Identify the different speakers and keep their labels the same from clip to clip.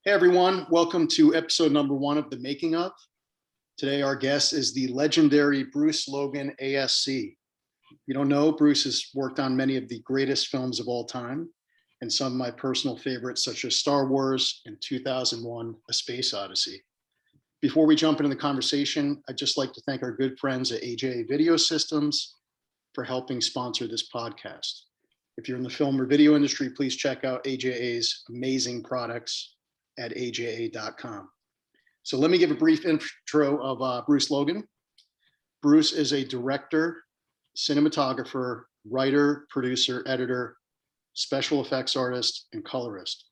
Speaker 1: Hey everyone, welcome to episode number 1 of The Making of. Today our guest is the legendary Bruce Logan, ASC. If you don't know, Bruce has worked on many of the greatest films of all time and some of my personal favorites such as Star Wars and 2001, A Space Odyssey. Before we jump into the conversation, I'd just like to thank our good friends at AJA Video Systems for helping sponsor this podcast. If you're in the film or video industry, please check out AJA's amazing products at aja.com. So let me give a brief intro of Bruce Logan. Bruce is a director, cinematographer, writer, producer, editor, special effects artist, and colorist.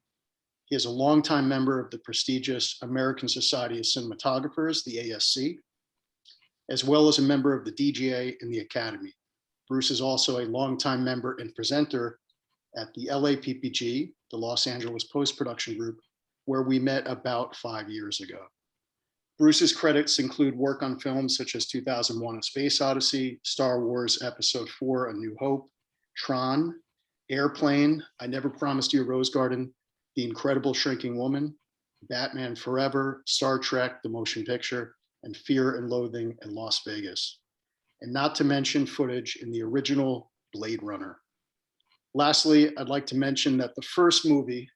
Speaker 1: He is a longtime member of the prestigious American Society of Cinematographers, the ASC, as well as a member of the DGA and the Academy. Bruce is also a longtime member and presenter at the LAPPG, the Los Angeles Post-Production Group, where we met about 5 years ago. Bruce's credits include work on films such as 2001: A Space Odyssey, Star Wars Episode 4: A New Hope, TRON, Airplane, I Never Promised You a Rose Garden, The Incredible Shrinking Woman, Batman Forever, Star Trek, the motion picture, and Fear and Loathing in Las Vegas. And not to mention footage in the original Blade Runner. Lastly, I'd like to mention that the first movie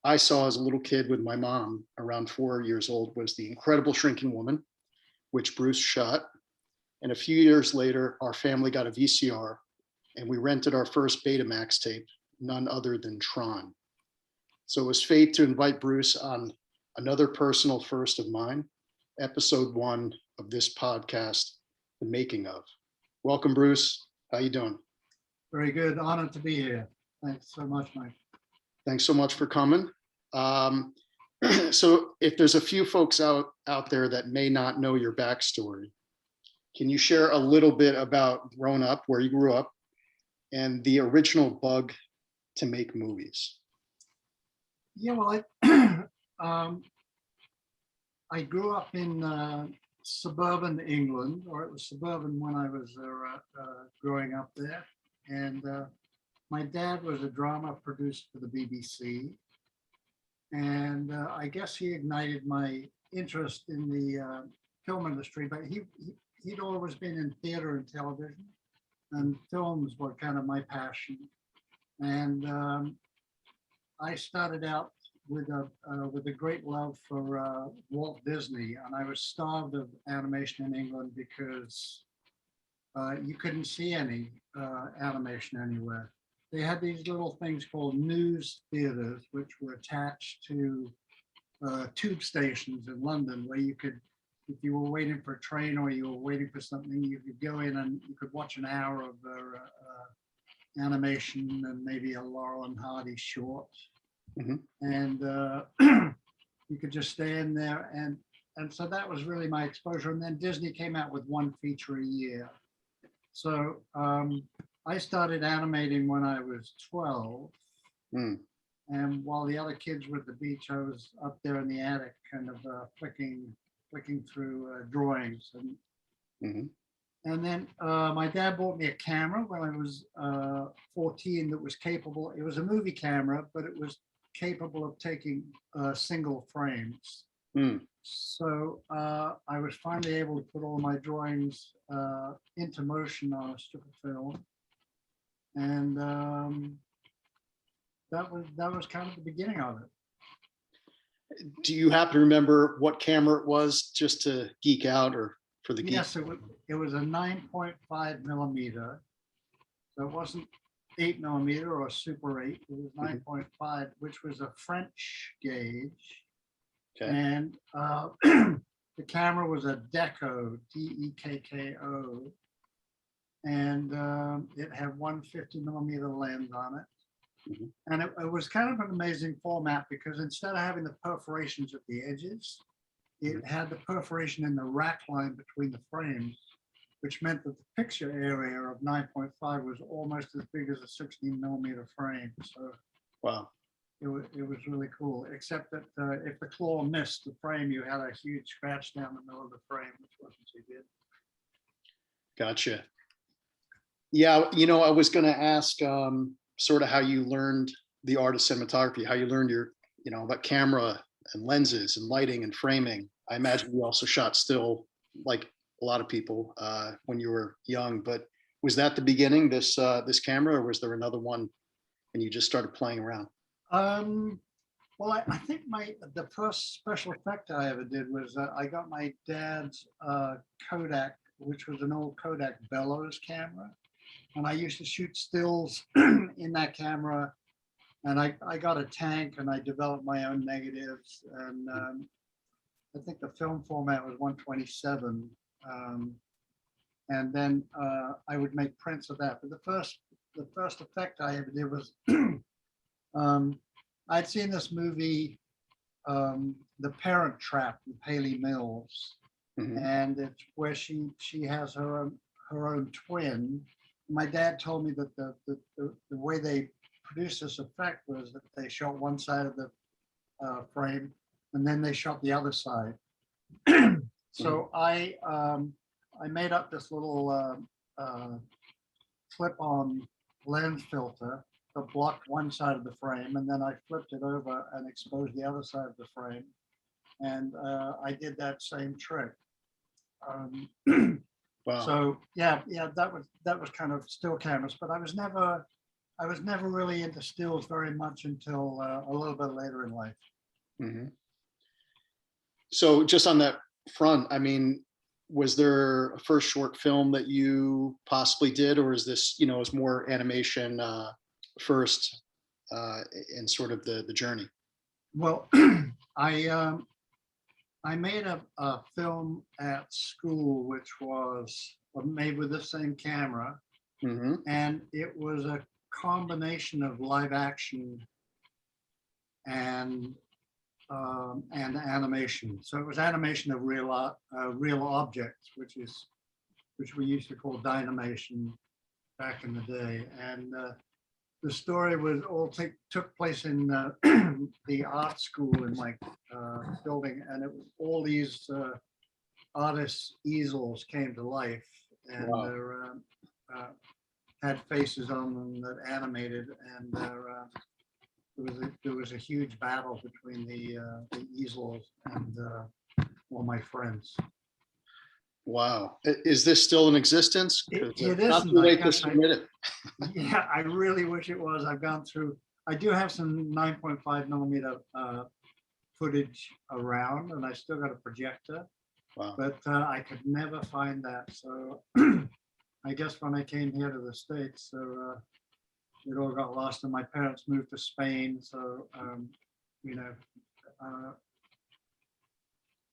Speaker 1: I saw as a little kid with my mom, around 4 years old, was The Incredible Shrinking Woman, which Bruce shot. And a few years later, our family got a VCR and we rented our first Betamax tape, none other than TRON. So it was fate to invite Bruce on another personal first of mine, episode 1 of this podcast, The Making of. Welcome, Bruce. How you doing?
Speaker 2: Very good. Honored to be here. Thanks so much, Mike.
Speaker 1: Thanks so much for coming. So if there's a few folks out there that may not know your backstory, can you share a little bit about growing up, where you grew up, and the original bug to make movies?
Speaker 2: Yeah, well, I grew up in suburban England, or it was suburban when I was growing up there. And my dad was a drama producer for the BBC. And I guess he ignited my interest in the film industry, but he'd always been in theater and television, and films were kind of my passion. And I started out with a great love for Walt Disney, and I was starved of animation in England because you couldn't see any animation anywhere. They had these little things called news theaters, which were attached to tube stations in London, where you could, if you were waiting for a train or you were waiting for something, you could go in and you could watch an hour of animation and maybe a Laurel and Hardy short. Mm-hmm. And you could just stay in there. And so that was really my exposure. And then Disney came out with one feature a year. So I started animating when I was 12. Mm. And while the other kids were at the beach, I was up there in the attic kind of flicking through drawings. And, mm-hmm. And then my dad bought me a camera when I was 14 that was capable. It was a movie camera, but it was capable of taking single frames. Mm. So I was finally able to put all my drawings into motion on a strip of film. And that was kind of the beginning of it.
Speaker 1: Do you happen to remember what camera it was, just to geek out, or for the geek?
Speaker 2: Yes, it was a 9.5 millimeter. So it wasn't 8 millimeter or Super 8. It was 9.5, which was a French gauge. Okay. And the camera was a Dekko, D-E-K-K-O. And it had one 50 millimeter lens on it. Mm-hmm. And it was kind of an amazing format because instead of having the perforations at the edges, it had the perforation in the rack line between the frames, which meant that the picture area of 9.5 was almost as big as a 16 millimeter frame. So wow, it was really cool, except that if the claw missed the frame, you had a huge scratch down the middle of the frame, which wasn't too good.
Speaker 1: Gotcha. Yeah, I was going to ask sort of how you learned the art of cinematography, how you learned your, about camera and lenses and lighting and framing. I imagine you also shot still, like a lot of people, when you were young. But was that the beginning, this camera, or was there another one and you just started playing around?
Speaker 2: Um, well, I think the first special effect I ever did was I got my dad's Kodak, which was an old Kodak bellows camera, and I used to shoot stills in that camera. And I got a tank and I developed my own negatives. And I think the film format was 127. And then I would make prints of that. But the first effect I ever did was I'd seen this movie, The Parent Trap with Haley Mills.
Speaker 1: Mhm.
Speaker 2: And it's where she has her own twin. My dad told me that the way they produced this effect was that they shot one side of the frame and then they shot the other side. So I made up this little clip-on lens filter that blocked one side of the frame, and then I flipped it over and exposed the other side of the frame. And I did that same trick.
Speaker 1: Wow.
Speaker 2: So yeah, that was kind of still cameras, but I was never really into stills very much until a little bit later in life.
Speaker 1: Mhm. So just on that front, I mean, was there a first short film that you possibly did, or is this, is more animation first in sort of the journey?
Speaker 2: Well, I made a film at school which was made with the same camera,
Speaker 1: Hmm.
Speaker 2: and it was a combination of live action and animation. So it was animation of real objects, which we used to call dynamation back in the day. And the story was took place in the art school in my building, and it was all these artists' easels came to life, and
Speaker 1: Wow.
Speaker 2: they had faces on them that animated, and there was a huge battle between the easels and all my friends.
Speaker 1: Wow. Is this still in existence?
Speaker 2: It,
Speaker 1: 'Cause
Speaker 2: it
Speaker 1: it's not
Speaker 2: isn't.
Speaker 1: too
Speaker 2: I
Speaker 1: late to
Speaker 2: guess
Speaker 1: submit it.
Speaker 2: yeah, I really wish it was. I've gone through. I do have some 9.5 millimeter footage around, and I still got a projector,
Speaker 1: Wow.
Speaker 2: but I could never find that. So I guess when I came here to the States, so it all got lost, and my parents moved to Spain. So you know,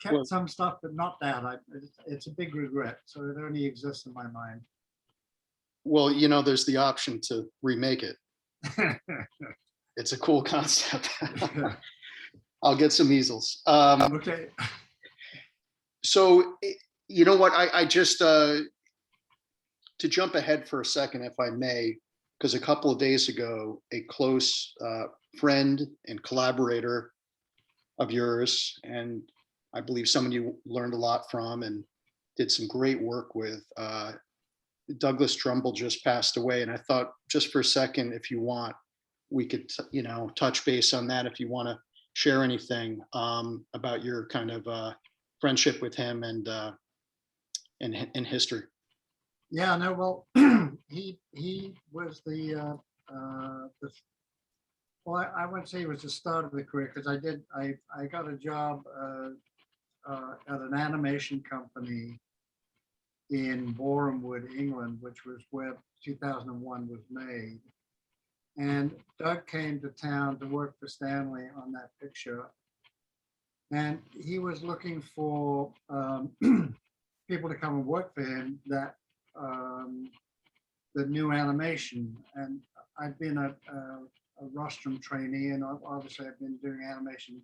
Speaker 2: kept
Speaker 1: Well,
Speaker 2: some stuff, but not that. It's a big regret. So it only exists in my mind.
Speaker 1: well, there's the option to remake it. It's a cool concept. I'll get some easels.
Speaker 2: Okay.
Speaker 1: So, you know what? I just, to jump ahead for a second, if I may, because a couple of days ago, a close friend and collaborator of yours, and I believe someone you learned a lot from and did some great work with, Douglas Trumbull, just passed away. And I thought, just for a second, if you want, we could, touch base on that if you want to share anything about your kind of friendship with him and in history.
Speaker 2: Yeah, no, well, he was well, I wouldn't say he was the start of the career, because I got a job at an animation company in Borehamwood, England, which was where 2001 was made. And Doug came to town to work for Stanley on that picture. And he was looking for people to come and work for him that the new animation. And I've been a rostrum trainee, and obviously I've been doing animation,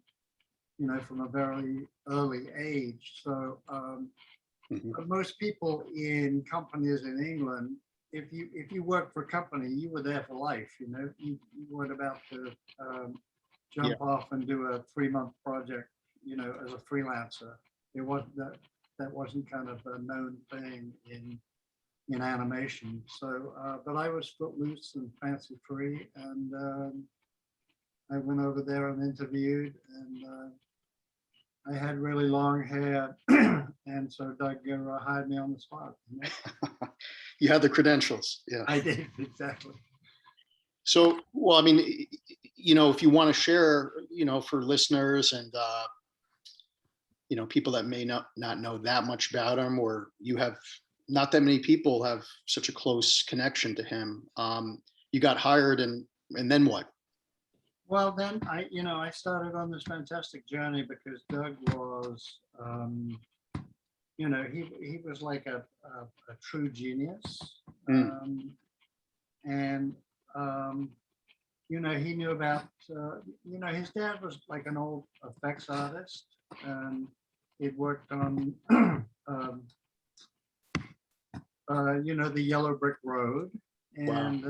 Speaker 2: from a very early age. So most people in companies in England, if you worked for a company, you were there for life. You weren't about to jump off and do a 3-month project, as a freelancer. It wasn't that wasn't kind of a known thing in animation. So, but I was footloose and fancy free, and I went over there and interviewed, and I had really long hair, and so Doug hired me on the spot. You know?
Speaker 1: You had the credentials. Yeah.
Speaker 2: I did, exactly.
Speaker 1: So, well, I mean, if you want to share, for listeners and, people that may not know that much about him, or you have not that many people have such a close connection to him. You got hired and then what?
Speaker 2: Well, then I started on this fantastic journey because Doug was, he was like a true genius.
Speaker 1: Mm.
Speaker 2: And, he knew about, his dad was like an old effects artist. He'd worked on, the Yellow Brick Road. And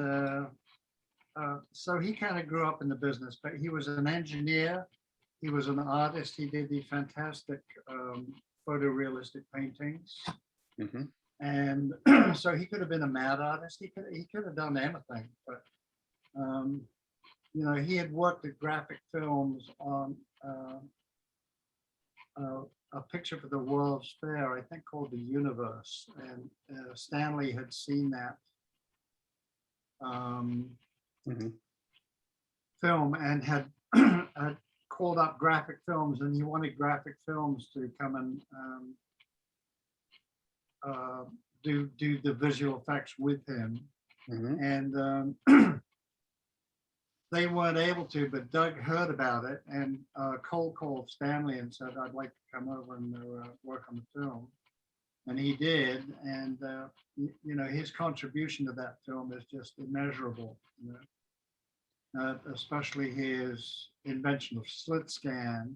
Speaker 2: so he kind of grew up in the business, but he was an engineer. He was an artist. He did these fantastic photorealistic paintings.
Speaker 1: Mm-hmm.
Speaker 2: And so he could have been a mad artist. He could have done anything, but he had worked at graphic films on a picture for the World's Fair, I think called The Universe, and Stanley had seen that
Speaker 1: Mm-hmm.
Speaker 2: film and had called up graphic films, and he wanted graphic films to come and do the visual effects with him.
Speaker 1: Mm-hmm.
Speaker 2: And they weren't able to, but Doug heard about it and cold called Stanley and said, I'd like to come over and work on the film. And he did. And, his contribution to that film is just immeasurable, especially his invention of slit scan,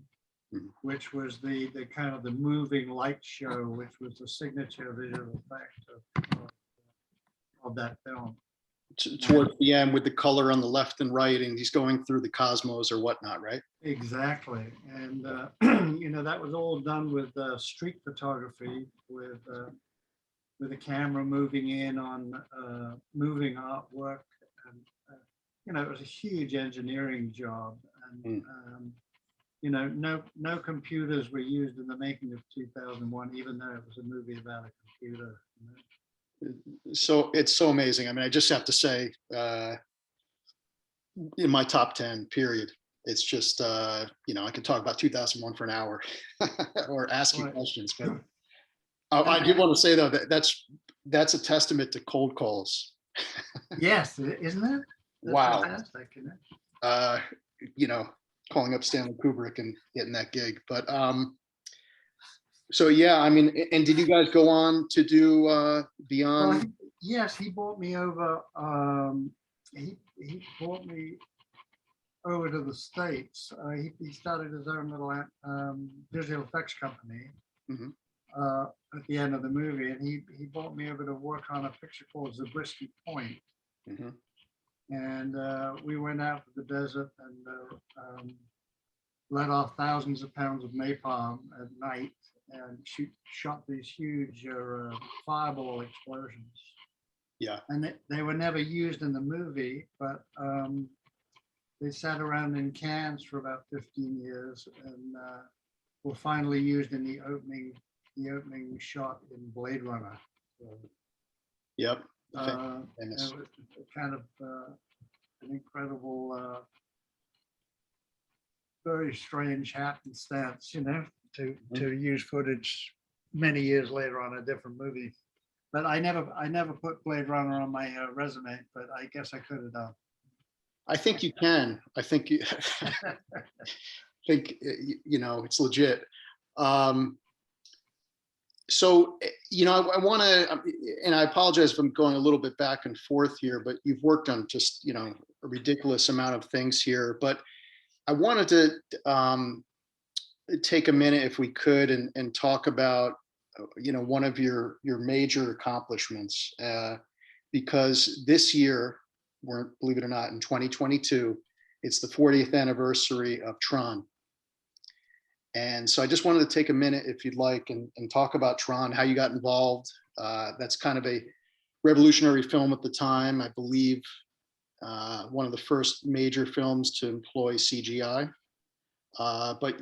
Speaker 2: which was the kind of the moving light show, which was the signature visual effect of that film.
Speaker 1: Towards the end with the color on the left and right, and he's going through the cosmos or whatnot, right?
Speaker 2: Exactly. And, that was all done with street photography, with a camera moving in on moving artwork. And, it was a huge engineering job. And, no computers were used in the making of 2001, even though it was a movie about a computer.
Speaker 1: So it's so amazing. I mean, I just have to say, in my top 10, period. It's just, I can talk about 2001 for an hour or asking questions, but I do want to say though, that's a testament to cold calls.
Speaker 2: Yes, isn't it? That's
Speaker 1: wow.
Speaker 2: Fantastic, isn't it?
Speaker 1: Calling up Stanley Kubrick and getting that gig. But so yeah, I mean, and did you guys go on to do Beyond?
Speaker 2: Well, yes, he brought me over. He brought me over to the States. He started his own little visual effects company.
Speaker 1: Mm-hmm.
Speaker 2: At the end of the movie, and he brought me over to work on a picture called Zabriskie Point.
Speaker 1: Mm-hmm.
Speaker 2: And we went out to the desert and let off thousands of pounds of napalm at night and shot these huge fireball explosions.
Speaker 1: Yeah.
Speaker 2: And they were never used in the movie, but they sat around in cans for about 15 years and were finally used in the opening shot in Blade Runner. So,
Speaker 1: yep.
Speaker 2: it was kind of an incredible, very strange happenstance, to use footage many years later on a different movie. But I never put Blade Runner on my resume, but I guess I could have done.
Speaker 1: I think you can. I think you think it's legit. So, I want to, and I apologize if I'm going a little bit back and forth here, but you've worked on just, a ridiculous amount of things here. But I wanted to take a minute, if we could, and talk about, one of your major accomplishments, because this year, believe it or not, in 2022, it's the 40th anniversary of TRON. And so I just wanted to take a minute, if you'd like, and talk about TRON, how you got involved. That's kind of a revolutionary film at the time, I believe, one of the first major films to employ CGI. But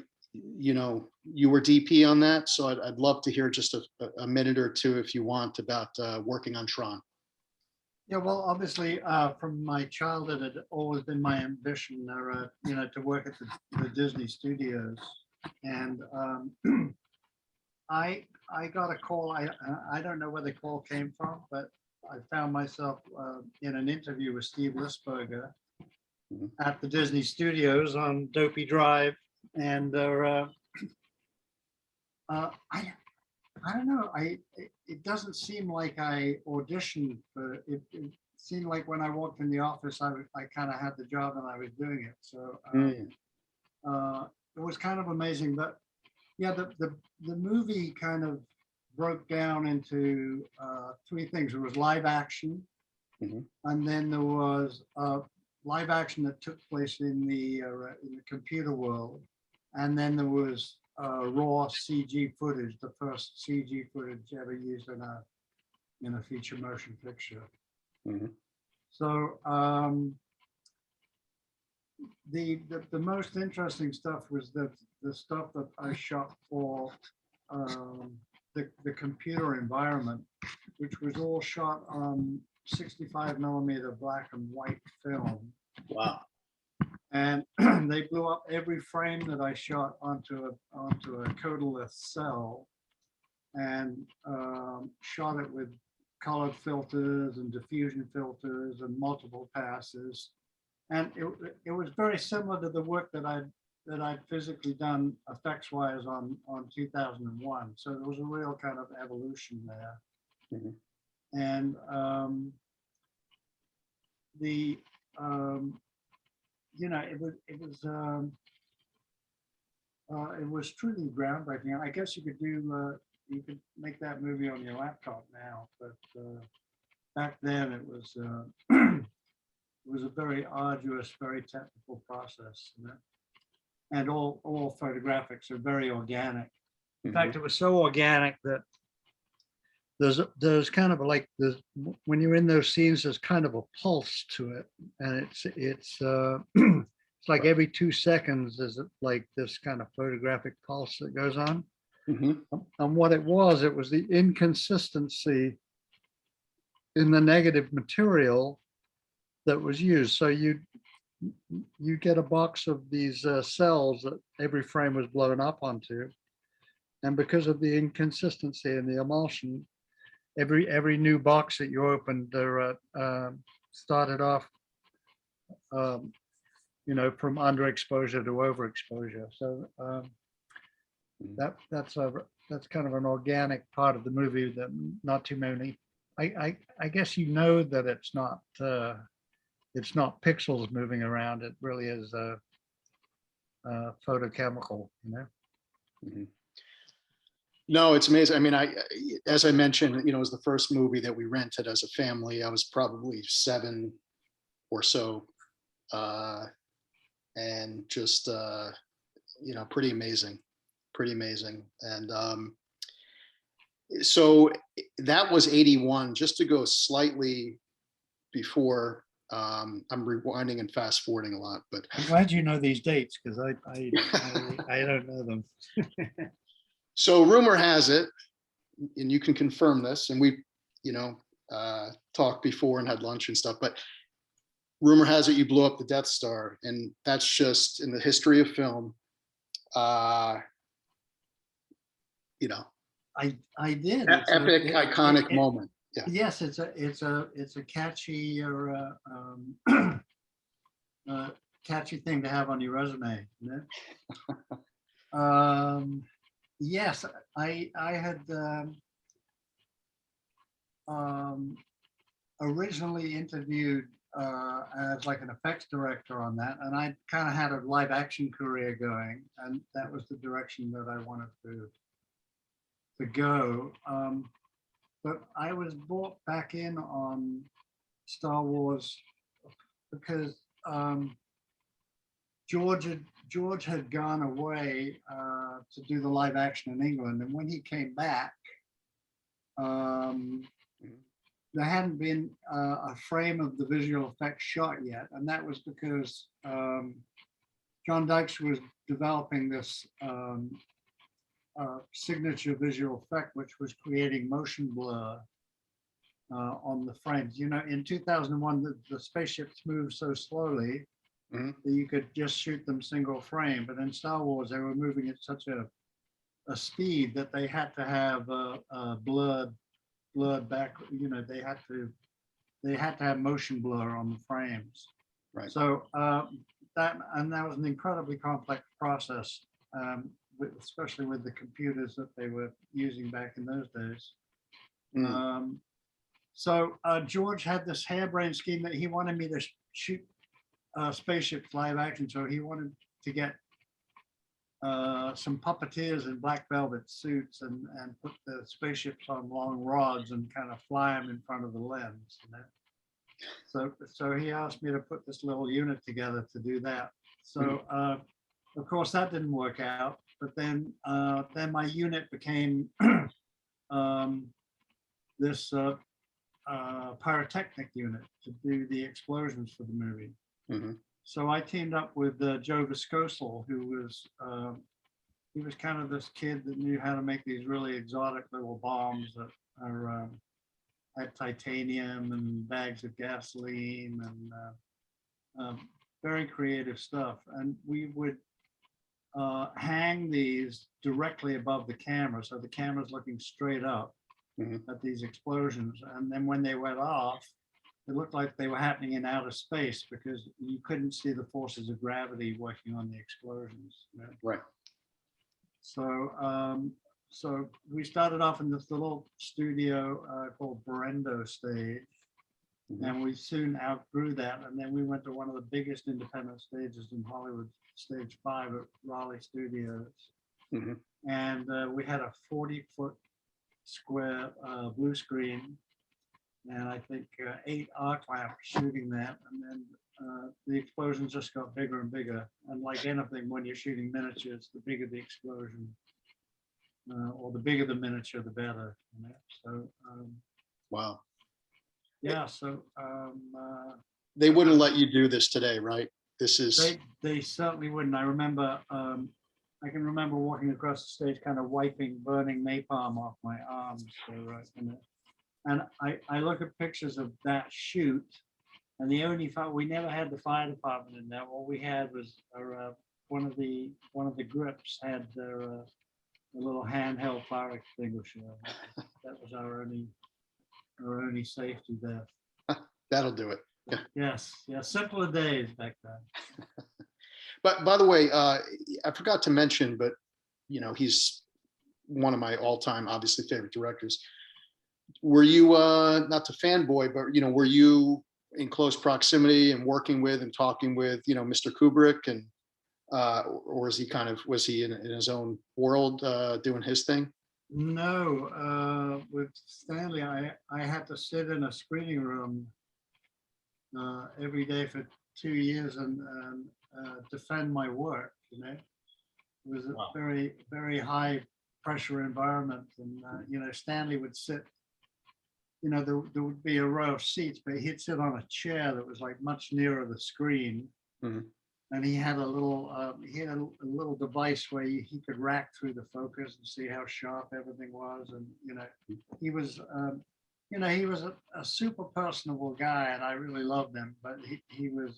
Speaker 1: you know, you were DP on that, so I'd love to hear just a minute or two, if you want, about working on Tron.
Speaker 2: Yeah, well, obviously, from my childhood, it had always been my ambition, you know, to work at the Disney studios. And I got a call. I don't know where the call came from, but I found myself in an interview with Steve Lisberger
Speaker 1: Mhm.
Speaker 2: at the Disney studios on Dopey Drive. And I don't know. It doesn't seem like I auditioned for it. It seemed like when I walked in the office, I kind of had the job and I was doing it. So
Speaker 1: Mm.
Speaker 2: it was kind of amazing. But yeah, the movie kind of broke down into three things. There was live action,
Speaker 1: Mhm.
Speaker 2: and then there was live action that took place in the computer world, and then there was raw CG footage, the first CG footage ever used in a feature motion picture.
Speaker 1: Mhm.
Speaker 2: So the most interesting stuff was the stuff that I shot for the computer environment, which was all shot on 65mm black and white film.
Speaker 1: Wow.
Speaker 2: And they blew up every frame that I shot onto a codalith cell, and shot it with colored filters and diffusion filters and multiple passes. And it was very similar to the work that I'd physically done effects wise on 2001. So there was a real kind of evolution there.
Speaker 1: Mhm.
Speaker 2: And the you know, it was truly groundbreaking. I guess you could you could make that movie on your laptop now, but back then it was it was a very arduous, very technical process, you know? And all photographics are very organic. In fact, it was so organic that there's kind of like this, when you're in those scenes, there's kind of a pulse to it, and it's it's like every 2 seconds there's like this kind of photographic pulse that goes on.
Speaker 1: Mhm.
Speaker 2: And what it was the inconsistency in the negative material that was used. So you get a box of these cells that every frame was blown up onto, and because of the inconsistency in the emulsion, every new box that you opened started off, you know, from underexposure to overexposure. So that's kind of an organic part of the movie that not too many. I guess you know that it's not pixels moving around. It really is photochemical, you know.
Speaker 1: Mhm. No, it's amazing. I mean, as I mentioned, you know, it was the first movie that we rented as a family. I was probably 7 or so, and just you know, pretty amazing, pretty amazing. And so that was 81. Just to go slightly before, I'm rewinding and fast forwarding a lot, but
Speaker 2: I'm glad you know these dates, because I don't know them.
Speaker 1: so rumor has it, and you can confirm this, and we, you know, talked before and had lunch and stuff, but rumor has it you blew up the Death Star, and that's just in the history of film. You know,
Speaker 2: I did.
Speaker 1: epic, iconic moment. Yeah.
Speaker 2: Yes, it's a catchy or catchy thing to have on your resume. You know? Yes, I had originally interviewed as like an effects director on that, and I kind of had a live action career going, and that was the direction that I wanted to go. But I was brought back in on Star Wars because George had gone away to do the live action in England, and when he came back, there hadn't been a frame of the visual effects shot yet, and that was because John Dykes was developing this signature visual effect, which was creating motion blur on the frames. You know, in 2001, the spaceships moved so slowly
Speaker 1: Mhm.
Speaker 2: that you could just shoot them single frame. But in Star Wars, they were moving at such a speed that they had to have blurred back. You know, they had to have motion blur on the frames.
Speaker 1: Right.
Speaker 2: So that was an incredibly complex process, especially with the computers that they were using back in those days.
Speaker 1: Mm.
Speaker 2: So George had this harebrained scheme that he wanted me to shoot spaceships live action. So he wanted to get some puppeteers in black velvet suits and put the spaceships on long rods and kind of fly them in front of the lens. You know? So he asked me to put this little unit together to do that. So of course that didn't work out. But then my unit became this pyrotechnic unit to do the explosions for the movie.
Speaker 1: Mm-hmm.
Speaker 2: So I teamed up with Joe Viscoso, who was he was kind of this kid that knew how to make these really exotic little bombs that are had titanium and bags of gasoline and very creative stuff. And we would hang these directly above the camera, so the camera's looking straight up at these explosions. And then when they went off, it looked like they were happening in outer space because you couldn't see the forces of gravity working on the explosions. You know?
Speaker 1: Right.
Speaker 2: So we started off in this little studio called Berendo Stage, and we soon outgrew that. And then we went to one of the biggest independent stages in Hollywood, Stage 5 at Raleigh Studios. And we had a 40-foot square blue screen, and I think 8 arc lamps shooting that. And then the explosions just got bigger and bigger. And like anything, when you're shooting miniatures, the bigger the explosion, or the bigger the miniature, the better. You know? So
Speaker 1: Wow.
Speaker 2: yeah, so
Speaker 1: They wouldn't let you do this today, right? This is
Speaker 2: they certainly wouldn't. I remember I can remember walking across the stage, kind of wiping burning napalm off my arms. So, and I look at pictures of that shoot, and the only we never had the fire department in there. All we had was one of the grips had their a little handheld fire extinguisher. That was our only safety there.
Speaker 1: that'll do it.
Speaker 2: Yes, simpler days back then.
Speaker 1: But by the way, I forgot to mention, but you know, he's one of my all-time, obviously, favorite directors. Were you not to fanboy, but you know, were you in close proximity and working with and talking with, you know, Mr. Kubrick, and or is he was he in his own world doing his thing?
Speaker 2: No, with Stanley, I had to sit in a screening room every day for 2 years and defend my work. You know, it was a very, very high pressure environment, and you know, Stanley would sit. You know, there would be a row of seats, but he'd sit on a chair that was like much nearer the screen, and he had a little device where he could rack through the focus and see how sharp everything was, and you know, he was. You know, he was a super personable guy, and I really loved him. But he was,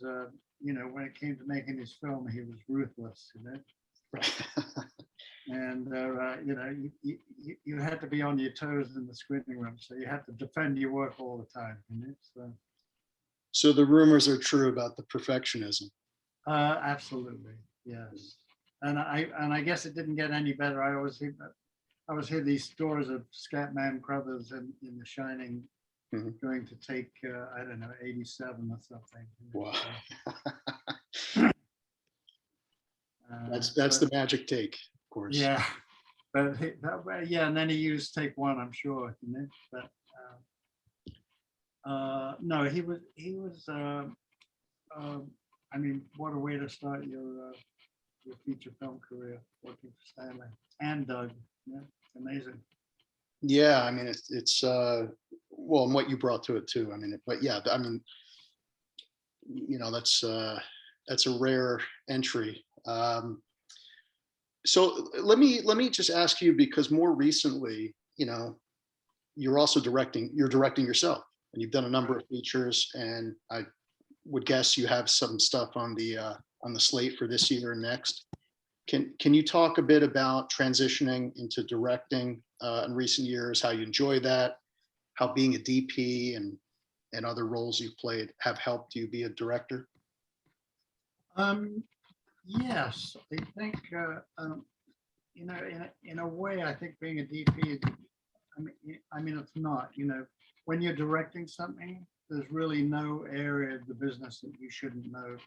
Speaker 2: you know, when it came to making his film, he was ruthless, you know.
Speaker 1: Right.
Speaker 2: And you know, you had to be on your toes in the screening room, so you had to defend your work all the time, you know.
Speaker 1: So the rumors are true about the perfectionism.
Speaker 2: Absolutely, yes. And I guess it didn't get any better. I always hear these stories of Scatman Crothers in The Shining going to take, I don't know, 87 or something.
Speaker 1: Wow. That's the magic take, of course.
Speaker 2: Yeah, but yeah, and then he used take one, I'm sure. You know? But no, he was. I mean, what a way to start your feature film career, working for Stanley and Doug. Yeah, amazing.
Speaker 1: Yeah, I mean, it's well, and what you brought to it too. I mean, but yeah, I mean, you know, that's a rare entry So let me just ask you, because more recently, you're also you're directing yourself, and you've done a number of features, and I would guess you have some stuff on the slate for this year and next. Can you talk a bit about transitioning into directing in recent years, how you enjoy that, how being a DP and other roles you've played have helped you be a director?
Speaker 2: Yes, I think, in a way, I think being a DP is, it's not, when you're directing something, there's really no area of the business that you shouldn't know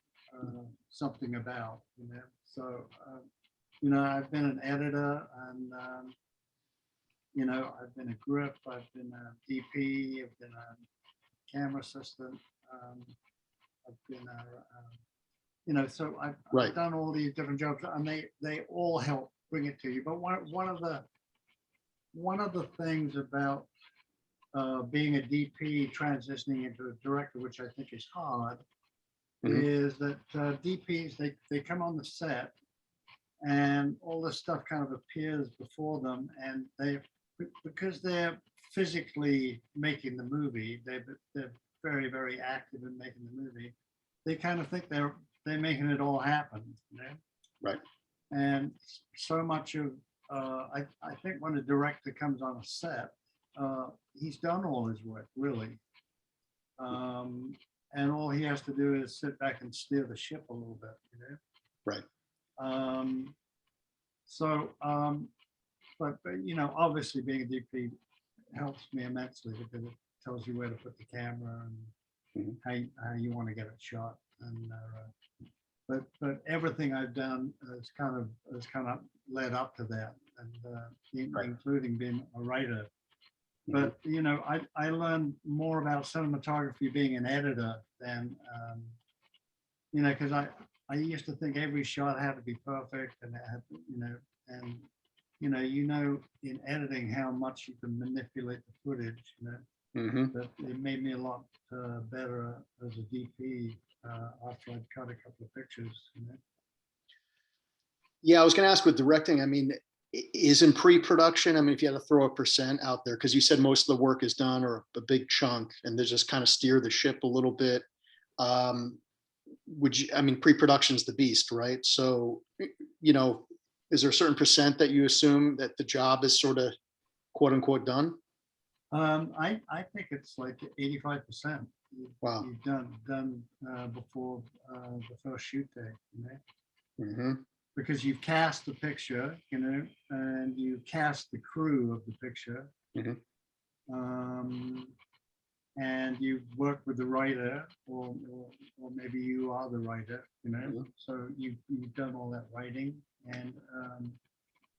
Speaker 2: something about, So, I've been an editor, and, I've been a grip, I've been a DP, I've been a camera assistant. I've been so I've
Speaker 1: Right.
Speaker 2: done all these different jobs, and they all help bring it to you. But one of the things about being a DP transitioning into a director, which I think is hard, is that DPs, they come on the set, and all this stuff kind of appears before them, and because they're physically making the movie, they're very, very active in making the movie. They kind of think they're making it all happen,
Speaker 1: Right.
Speaker 2: And so much of I think when a director comes on a set, he's done all his work, really, and all he has to do is sit back and steer the ship a little bit,
Speaker 1: Right.
Speaker 2: But obviously being a DP helps me immensely, because it tells you where to put the camera and how you want to get it shot. And but everything I've done has kind of led up to that, and including being a writer. But I learned more about cinematography being an editor than because I used to think every shot had to be perfect, and it had and in editing how much you can manipulate the footage. But it made me a lot better as a DP after I'd cut a couple of pictures.
Speaker 1: Yeah, I was going to ask with directing. I mean, is in pre-production, I mean, if you had to throw a percent out there, because you said most of the work is done, or a big chunk, and they just kind of steer the ship a little bit. Would you, I mean, pre-production's the beast, right? So, is there a certain percent that you assume that the job is sort of quote unquote done?
Speaker 2: I think it's like 85%.
Speaker 1: Wow.
Speaker 2: You've done before the first shoot day, because you've cast the picture, and you cast the crew of the picture, and you work with the writer, or maybe you are the writer, So you've done all that writing, and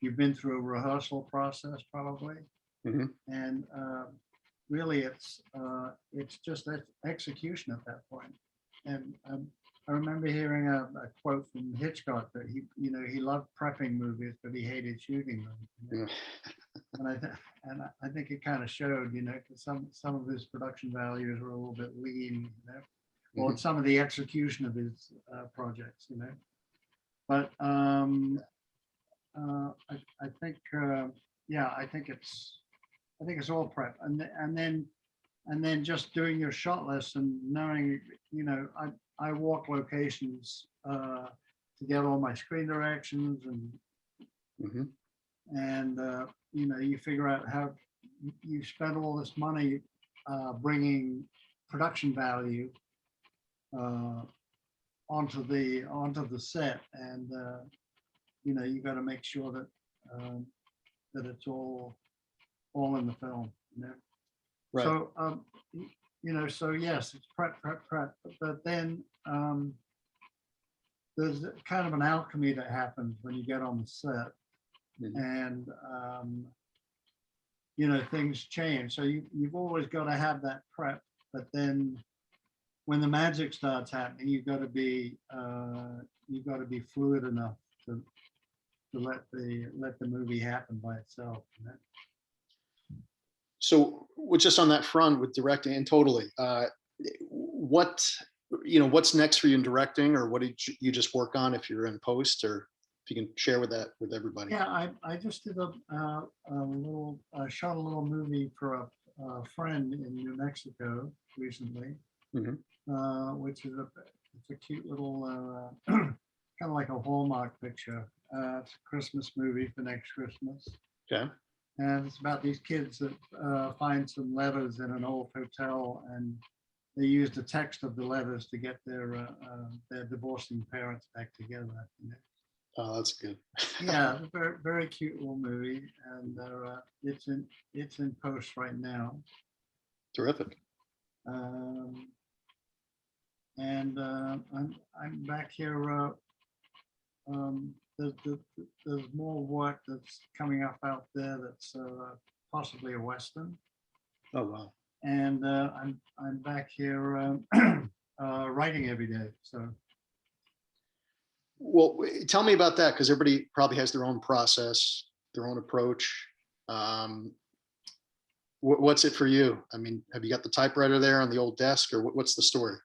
Speaker 2: you've been through a rehearsal process probably, and really it's just that execution at that point. And I remember hearing a quote from Hitchcock that he loved prepping movies, but he hated shooting them. And I think it kind of showed, because some of his production values were a little bit lean, or some of the execution of his projects, But I think, I think it's all prep, and then just doing your shot list and knowing, I walk locations to get all my screen directions, and you figure out how you spend all this money bringing production value onto the set, and you got to make sure that that it's all in the film.
Speaker 1: Right.
Speaker 2: So so yes, it's prep, but then there's kind of an alchemy that happens when you get on the set, and things change. So you've always got to have that prep, but then when the magic starts happening, you've got to be fluid enough to let the movie happen by itself.
Speaker 1: So, just on that front with directing, and totally, what what's next for you in directing, or what did you just work on if you're in post, or if you can share with that with everybody?
Speaker 2: Yeah, I just did a little, shot a little movie for a friend in New Mexico recently,
Speaker 1: Mhm.
Speaker 2: which is it's a cute little, kind of like a Hallmark picture. It's a Christmas movie for next Christmas.
Speaker 1: Okay.
Speaker 2: And it's about these kids that find some letters in an old hotel, and they use the text of the letters to get their divorcing parents back together.
Speaker 1: Oh, that's good.
Speaker 2: Yeah, it's a very, very cute little movie, and it's in post right now.
Speaker 1: Terrific.
Speaker 2: Um, and I'm back here. There's more work that's coming up out there that's possibly a Western.
Speaker 1: Oh, wow.
Speaker 2: And I'm back here writing every day. So
Speaker 1: Well, tell me about that, because everybody probably has their own process, their own approach. Um, what's it for you? I mean, have you got the typewriter there on the old desk, or what's the story?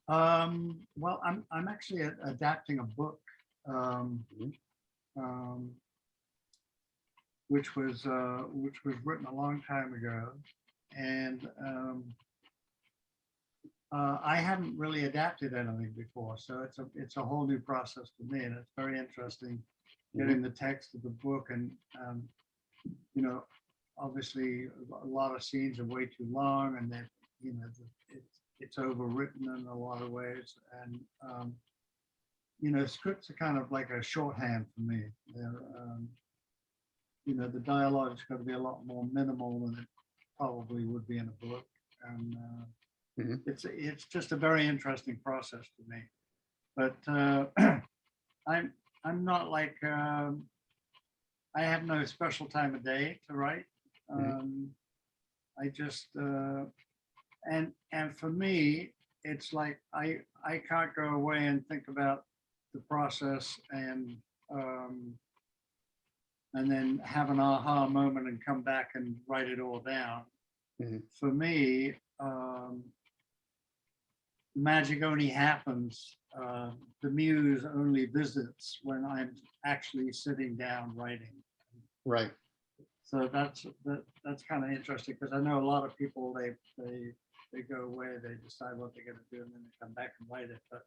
Speaker 2: well, I'm actually adapting a book, um,
Speaker 1: Mhm.
Speaker 2: um, which was written a long time ago, and I hadn't really adapted anything before, so it's a whole new process for me, and it's very interesting getting the text of the book. And you know, obviously a lot of scenes are way too long, and that, you know, it's overwritten in a lot of ways. And you know, scripts are kind of like a shorthand for me. They're, you know, the dialogue is going to be a lot more minimal than it probably would be in a book. And
Speaker 1: Mhm.
Speaker 2: it's just a very interesting process for me. But I'm not like, I have no special time of day to write. I just and for me, it's like I can't go away and think about the process and then have an aha moment and come back and write it all down.
Speaker 1: Mhm.
Speaker 2: For me, magic only happens. The muse only visits when I'm actually sitting down writing.
Speaker 1: Right.
Speaker 2: So that's kind of interesting, because I know a lot of people, they go away, they decide what they're going to do, and then they come back and write it. But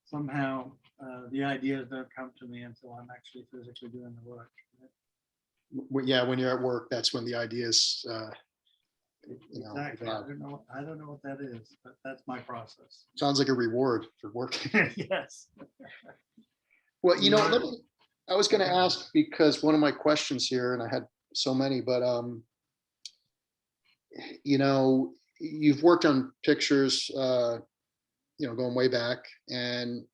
Speaker 2: somehow the ideas don't come to me until I'm actually physically doing the work.
Speaker 1: Yeah, when you're at work, that's when the ideas,
Speaker 2: Exactly. I don't know what that is, but that's my process.
Speaker 1: sounds like a reward for working.
Speaker 2: Yes.
Speaker 1: Well,
Speaker 2: You learn-
Speaker 1: I was going to
Speaker 2: Okay.
Speaker 1: ask, because one of my questions here, and I had so many, but you've worked on pictures, going way back, and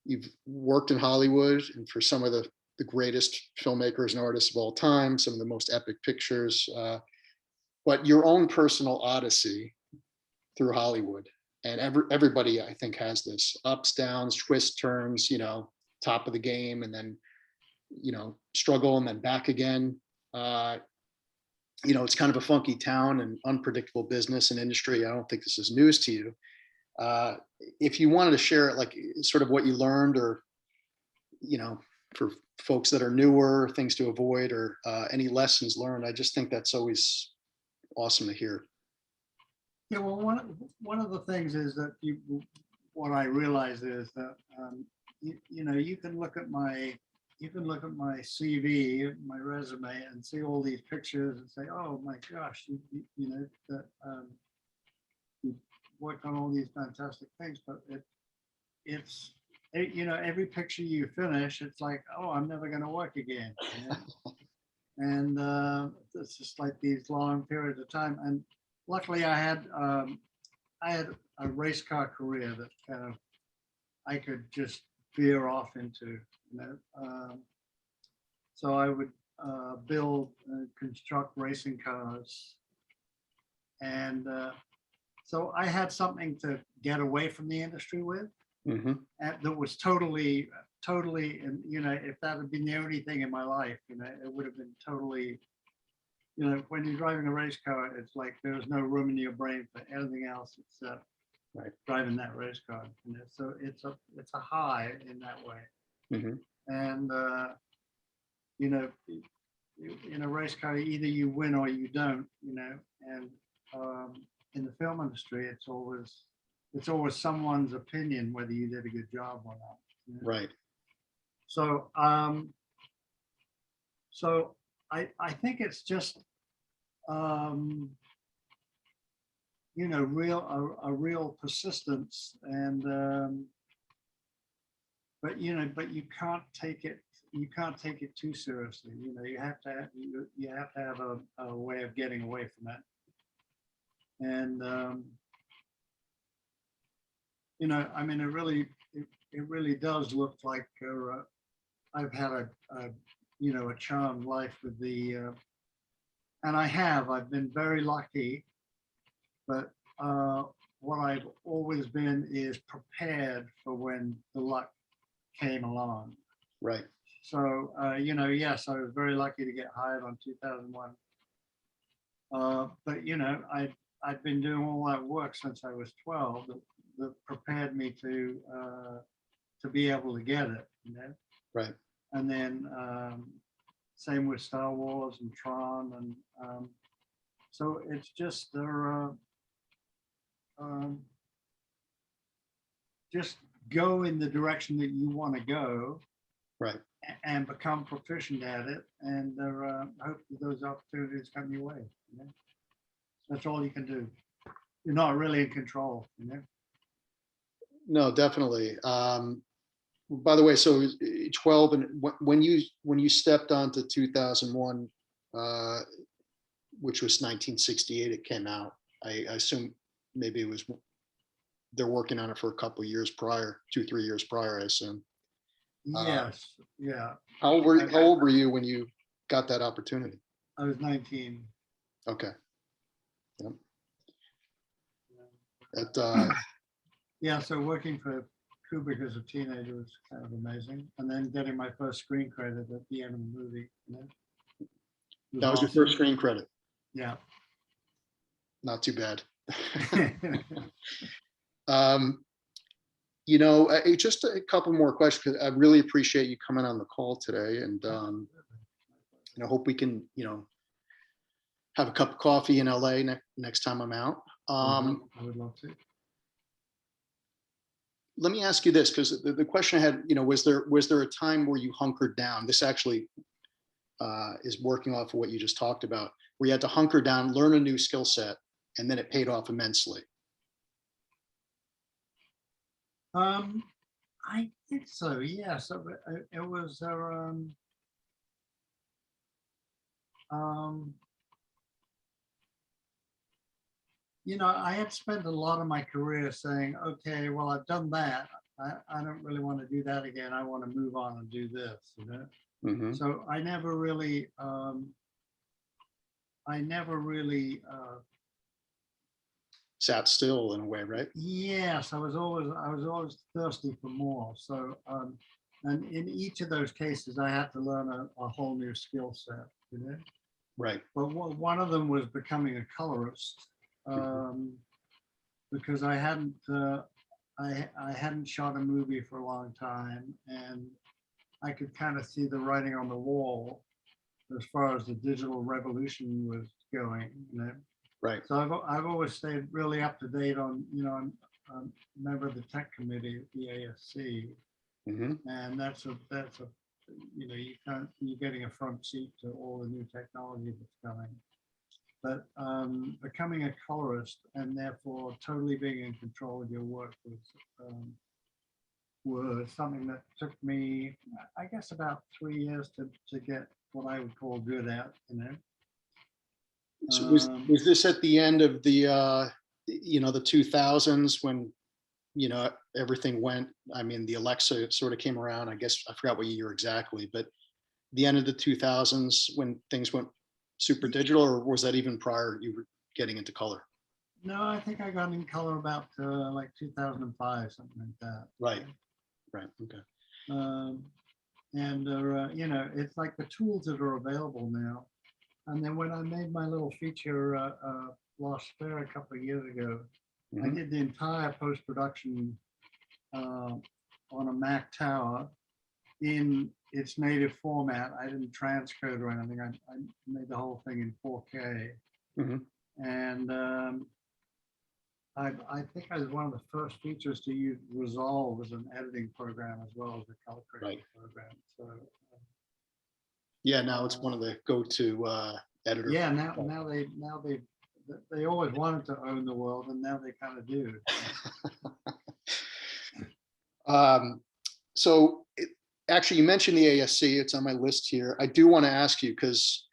Speaker 1: you've worked in Hollywood and for some of the greatest filmmakers and artists of all time, some of the most epic pictures, but your own personal odyssey through Hollywood. And everybody, I think, has this ups, downs, twists, turns, top of the game, and then, struggle and then back again. Uh, it's kind of a funky town and unpredictable business and industry. I don't think this is news to you. If you wanted to share it, like sort of what you learned, or, for folks that are newer, things to avoid, or any lessons learned, I just think that's always awesome to hear.
Speaker 2: Yeah, well, one of the things is that what I realize is that you can look at my CV, my resume, and see all these pictures and say, oh my gosh, you worked on all these fantastic things, but every picture you finish, it's like, oh, I'm never going to work again. And it's just like these long periods of time. And luckily, I had a race car career that kind of I could just veer off into. So I would build and construct racing cars, and so I had something to get away from the industry with.
Speaker 1: Mm-hmm.
Speaker 2: And that was totally, and if that had been the only thing in my life, it would have been totally. When you're driving a race car, it's like there's no room in your brain for anything else except
Speaker 1: Right.
Speaker 2: driving that race car. You know? So it's a high in that way.
Speaker 1: Mhm.
Speaker 2: And you know, in a race car, either you win or you don't. You know, and in the film industry, it's always someone's opinion whether you did a good job or not. You know?
Speaker 1: Right.
Speaker 2: So so I think it's just you know, a real persistence, and but you know, but you can't take it too seriously. You know, you have to have a way of getting away from it. And you know, I mean, it really does look like I've had a you know, a charmed life with the and I've been very lucky, but what I've always been is prepared for when the luck came along.
Speaker 1: Right.
Speaker 2: So, you know, yes, I was very lucky to get hired on 2001. But, you know, I'd been doing all that work since I was 12 that prepared me to be able to get it, you know.
Speaker 1: Right.
Speaker 2: And then same with Star Wars and TRON. And so it's just just go in the direction that you want to go.
Speaker 1: Right.
Speaker 2: And become proficient at it, and hope that those opportunities come your way. You know? That's all you can do. You're not really in control. You know?
Speaker 1: No, definitely. By the way, so 12, and when you stepped onto 2001, which was 1968, it came out. I assume maybe it was they're working on it for a couple of years prior, 2-3 years prior, I assume.
Speaker 2: Yes. Yeah.
Speaker 1: How old were you when you got that opportunity?
Speaker 2: I was 19.
Speaker 1: Okay. Yep. That
Speaker 2: Yeah. So working for Kubrick as a teenager was kind of amazing, and then getting my first screen credit at the end of the movie. You know?
Speaker 1: that was your
Speaker 2: awesome.
Speaker 1: first screen credit.
Speaker 2: Yeah.
Speaker 1: Not too bad. You know, just a couple more questions, because I really appreciate you coming on the call today, and you know, hope we can, you know, have a cup of coffee in LA next time I'm out.
Speaker 2: I would love to.
Speaker 1: Let me ask you this, because the question I had, you know, was there a time where you hunkered down? This actually is working off of what you just talked about, where you had to hunker down, learn a new skill set, and then it paid off immensely.
Speaker 2: I think so. Yeah. So it was you know, I had spent a lot of my career saying, okay, well, I've done that. I don't really want to do that again. I want to move on and do this, you know.
Speaker 1: Mm-hmm.
Speaker 2: So I never really
Speaker 1: Sat still in a way, right?
Speaker 2: yes, I was always thirsty for more. So and in each of those cases, I had to learn a whole new skill set, you know.
Speaker 1: Right.
Speaker 2: But one of them was becoming a colorist, because I hadn't shot a movie for a long time, and I could kind of see the writing on the wall as far as the digital revolution was going, you know.
Speaker 1: Right.
Speaker 2: So I've always stayed really up to date on, you know, I'm a member of the tech committee at the ASC,
Speaker 1: Mm-hmm.
Speaker 2: and that's a you know, you're getting a front seat to all the new technology that's coming. But becoming a colorist and therefore totally being in control of your work was something that took me, I guess, about 3 years to get what I would call good at, you know.
Speaker 1: So was this at the end of the you know, the 2000s, when, you know, everything went, I mean, the Alexa sort of came around, I guess, I forgot what year exactly, but the end of the 2000s when things went super digital, or was that even prior you were getting into color?
Speaker 2: No, I think I got in color about like 2005, something like that.
Speaker 1: Right. Right. Okay.
Speaker 2: And you know, it's like the tools that are available now. And then when I made my little feature Lost Fair a couple of years ago, I did the entire post-production on a Mac Tower in its native format. I didn't transcode or anything. I made the whole thing in 4K. And I think I was one of the first features to use Resolve as an editing program as well as a color correction program. So
Speaker 1: yeah, now it's one of the go-to editors.
Speaker 2: yeah, now they always wanted to own the world, and now they kind of do.
Speaker 1: So actually, you mentioned the ASC. It's on my list here. I do want to ask you because,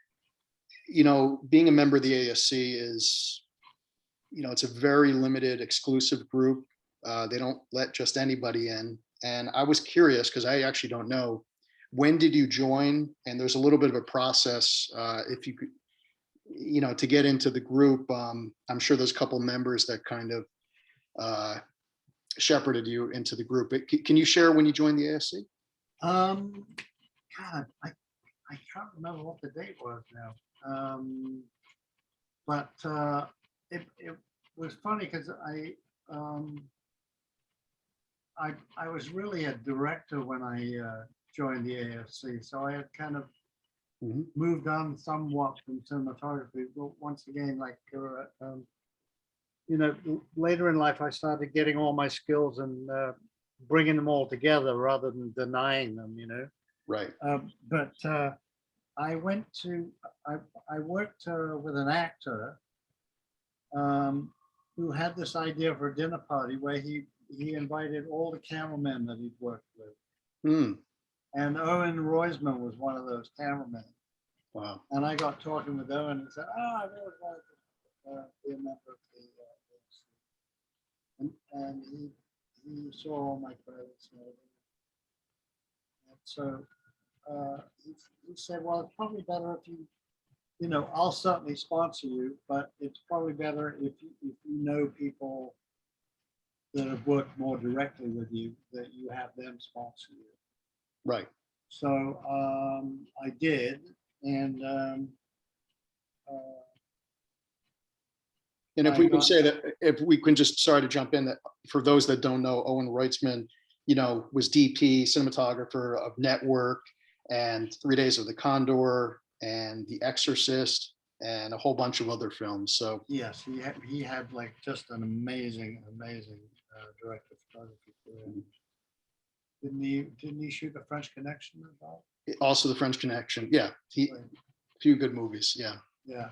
Speaker 1: you know, being a member of the ASC is, you know, it's a very limited, exclusive group. They don't let just anybody in. And I was curious because I actually don't know, when did you join? And there's a little bit of a process. If you could, you know, to get into the group, I'm sure there's a couple members that kind of shepherded you into the group. But can you share when you joined the ASC?
Speaker 2: God, I can't remember what the date was now. But it was funny because I was really a director when I joined the ASC, so I had kind of moved on somewhat from cinematography. But once again, like you know, later in life, I started getting all my skills and bringing them all together rather than denying them. You know.
Speaker 1: Right.
Speaker 2: But I went to I worked with an actor who had this idea for a dinner party where he invited all the cameramen that he'd worked with. And Owen Roisman was one of those cameramen.
Speaker 1: Wow.
Speaker 2: And I got talking with Owen and said, "Oh, I really wanted to be a member of the and he saw all my credits and everything. And so he said, well, it's probably better if you know, I'll certainly sponsor you, but it's probably better if you know people that have worked more directly with you, that you have them sponsor you."
Speaker 1: Right.
Speaker 2: So I did, and
Speaker 1: if we can say that, if we can just, sorry to jump in, that for those that don't know, Owen Reitzman, you know, was DP, cinematographer of Network and 3 Days of the Condor and The Exorcist and a whole bunch of other films. So
Speaker 2: yes, he had like just an amazing director of photography career. Didn't he shoot The French Connection as well?
Speaker 1: Also The French Connection. Yeah, few good movies. Yeah.
Speaker 2: Yeah.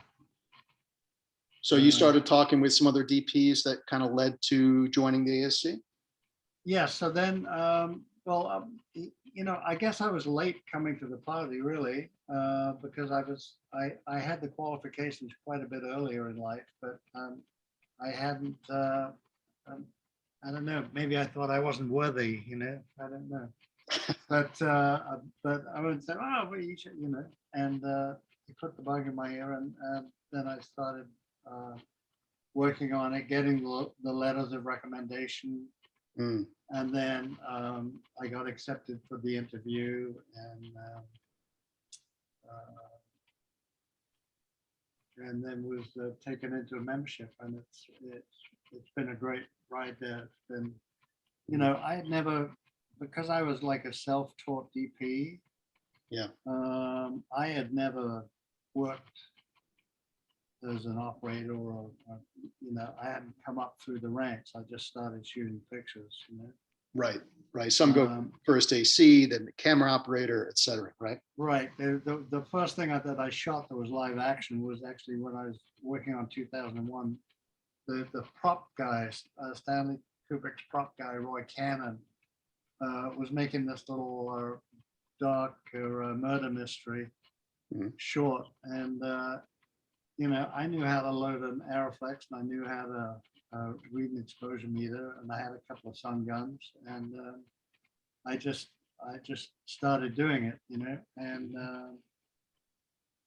Speaker 1: So you started talking with some other DPs that kind of led to joining the ASC?
Speaker 2: Yeah. So then, you know, I guess I was late coming to the party, really, because I had the qualifications quite a bit earlier in life, but I hadn't. I don't know. Maybe I thought I wasn't worthy. You know, I don't know. But I would say, oh, well, you should, you know, and he put the bug in my ear, and then I started working on it, getting the letters of recommendation, and then I got accepted for the interview, and then was taken into a membership, and it's been a great ride there. It's been, you know, I had never, because I was like a self-taught DP.
Speaker 1: Yeah.
Speaker 2: I had never worked as an operator or you know, I hadn't come up through the ranks. I just started shooting pictures, you know.
Speaker 1: Right. Some go first AC, then the camera operator, etc. Right.
Speaker 2: Right. The first thing that I shot that was live action was actually when I was working on 2001. The prop guy, Stanley Kubrick's prop guy, Roy Cannon, was making this little dark murder mystery short, and you know, I knew how to load an Aeroflex, and I knew how to read an exposure meter, and I had a couple of sun guns, and I just started doing it, you know, and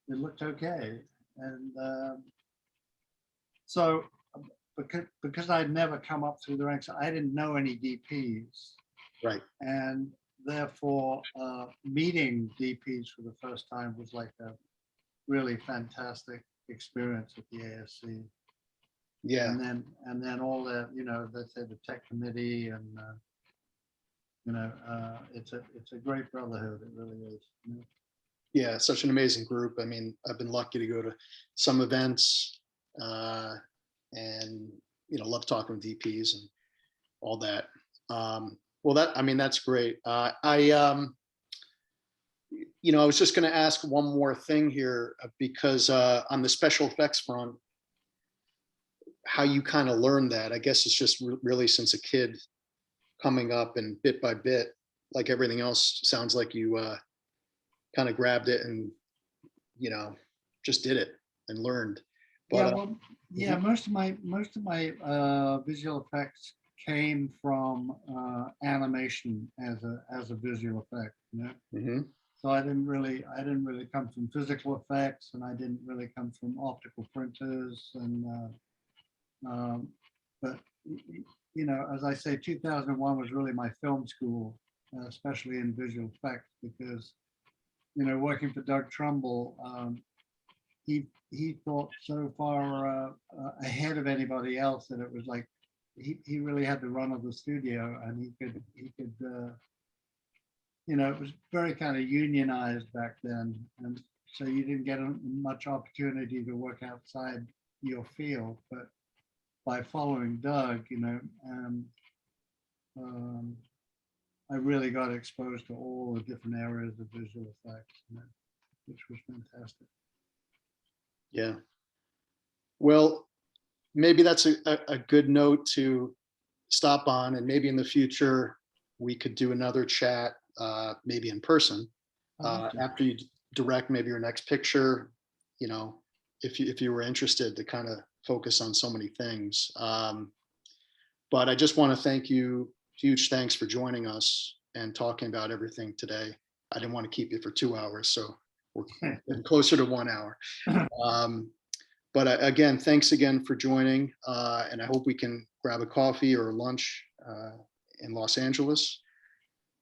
Speaker 2: it looked okay, and so because I'd never come up through the ranks, I didn't know any DPs,
Speaker 1: right,
Speaker 2: and therefore meeting DPs for the first time was like a really fantastic experience at the ASC.
Speaker 1: Yeah.
Speaker 2: And then all the, you know, let's say the tech committee and, it's a great brotherhood. It really is. You know?
Speaker 1: Yeah, such an amazing group. I mean, I've been lucky to go to some events, and love talking with DPs and all that. Well, that's great. I was just going to ask one more thing here, because on the special effects front, how you kind of learned that. I guess it's just really since a kid coming up, and bit by bit, like everything else, sounds like you kind of grabbed it and just did it and learned.
Speaker 2: Yeah,
Speaker 1: But
Speaker 2: well, yeah, most of my visual effects came from animation as a visual effect. You know,
Speaker 1: mhm.
Speaker 2: so I didn't really come from physical effects, and I didn't really come from optical printers, and but as I say, 2001 was really my film school, especially in visual effects, because working for Doug Trumbull, he thought so far ahead of anybody else that it was like he really had the run of the studio, and he could it was very kind of unionized back then, and so you didn't get much opportunity to work outside your field. But by following Doug, I really got exposed to all the different areas of visual effects, which was fantastic.
Speaker 1: Yeah. Well, maybe that's a good note to stop on, and maybe in the future we could do another chat, maybe in person, after you direct maybe your next picture. If you were interested to kind of focus on so many things. But I just want to thank you. Huge thanks for joining us and talking about everything today. I didn't want to keep you for 2 hours, so we're getting closer to 1 hour. But again, thanks again for joining, and I hope we can grab a coffee or lunch in Los Angeles.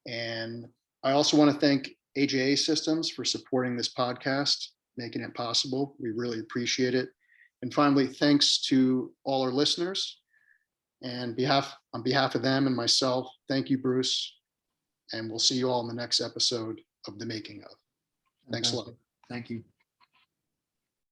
Speaker 1: And I also want to thank AJA Systems for supporting this podcast, making it possible. We really appreciate it. And finally, thanks to all our listeners. And on behalf of them and myself, thank you, Bruce. And we'll see you all in the next episode of The Making of. Thanks a lot.
Speaker 2: Thank you.